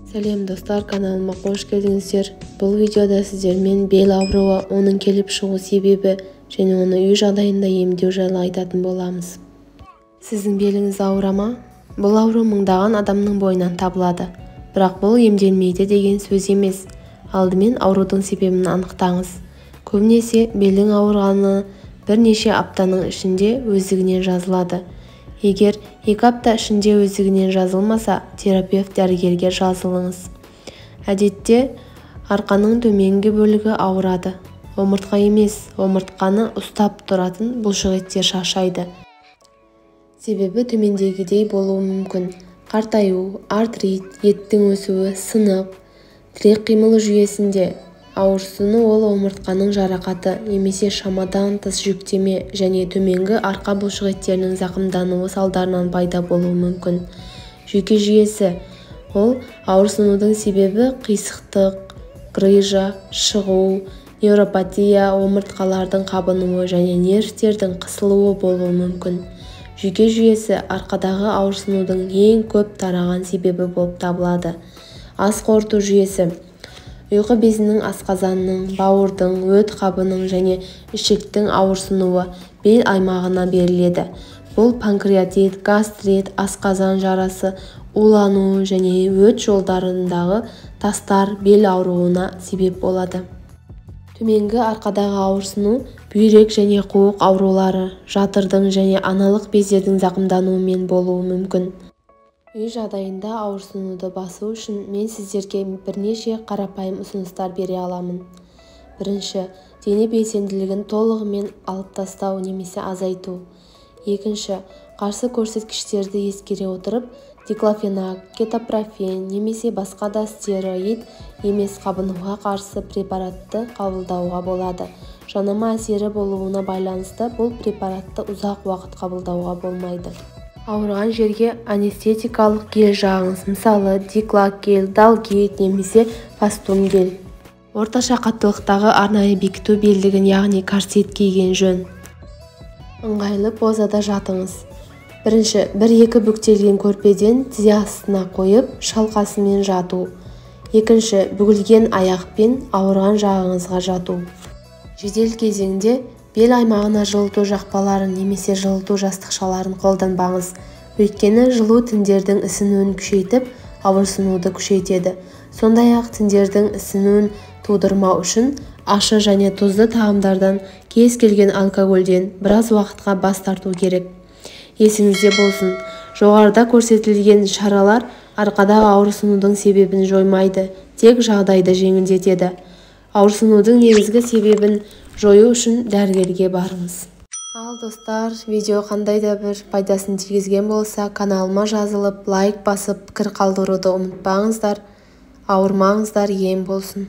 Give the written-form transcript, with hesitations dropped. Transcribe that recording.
Сәлем достар, каналыма қош келдіңіздер. Бұл видеода сіздермен бел ауруы, оның келіп шығу себебі және оны үй жағдайында емдеу жайлы айтатын боламыз. Сіздің беліңіз ауыра ма? Бұл ауру мыңдаған адамның бойынан табылады. Бірақ бұл емделмейді деген сөз емес. Алдымен аурудың себебін анықтаңыз. Көбінесе белдің ауырғаны бірнеше аптаның ішінде өздігінен жазылады. Егер 2 апта ішінде өздігінен жазылмаса, терапевт дәрігерге жазылыңыз. Әдетте арқаның төменгі бөлігі ауырады. Омыртқа емес, омыртқаны ұстап тұратын бұлшықеттер шаршайды. Себебі төмендегідей болуы мүмкін: қартаю, артрит, еттің өсуі, сынып. Тірек қимыл жүйесінде ауырсыну ол омыртқаның жарақаты немесе шамадан тыс жүктеме және төменгі арқа бұлшықеттерінің зақымдануы салдарынан пайда болуы мүмкін. Жүйке жүйесі ол ауырсынудың себебі қисықтық, грыжа, шығу, невропатия, омыртқалардың қабынуы және нервтердің қысылуы болуы мүмкін. Жүйке жүйесі арқадағы ауырсынудың ең көп тараған себебі болып табылады. Ас қорыту жүйесі ұйқы безінің, асқазанның, бауырдың, өт қабының және ішектің ауырсынуы бел аймағына беріледі. Бұл панкреатит, гастрит, асқазан жарасы, улану және өт жолдарындағы тастар бел ауруына себеп болады. Төменгі арқадағы ауырсыну бүйрек және қуық аурулары, жатырдың және аналық бездердің зақымдануымен болуы мүмкін. Үй жағдайында ауырсынуды басу үшін мен сіздерге бірнеше қарапайым ұсыныстар бере аламын. Бірінші, дене белсенділігін толығымен алып тастау немесе азайту. Екінші, қарсы көрсеткіштерді ескере отырып, диклофенак, кетопрофен немесе басқа да стероид емес қабынуға қарсы препаратты қабылдауға болады. Жанама әсері болуына байланысты бұл препаратты ұзақ уақыт қабылдауға болмайды. Ауырған жерге анестетикалық гель жағыңыз, мысалы диклак гель, далгит немесе фастум гель. Орташа қаттылықтағы арнайы бекіту белдігін, яғни корсет киген жөн. Ыңғайлы позада жатыңыз. Бірінші, 1-2 бүктелген көрпеден тізе астына қойып, шалқасымен жату. Екінші, бүгілген аяқпен ауырған жағыңызға жату. Жедел кезеңде бел аймағына жылыту жақпаларын немесе жылыту жастықшаларын қолданбаңыз. Өйткені жылу тіндердің ісінуін күшейтіп, ауырсынуды күшейтеді. Сондай-ақ тіндердің ісінуін тудырмау үшін ащы және тұзды тағамдардан, кез келген алкогольден біраз уақытқа бас тарту керек. Есіңізде болсын, жоғарыда көрсетілген шаралар арқадағы ауырсынудың себебін жоймайды, тек жағдайды жеңілдетеді. Ауырсынудың негізгі себебін жою үшін дәрігерге барыңыз. Ал достар, видео қандай да бір пайдасын тигізген болса, каналыма жазылып, лайк басып, пікір қалдыруды ұмытпаңыздар. Ауырмаңыздар, ем болсын.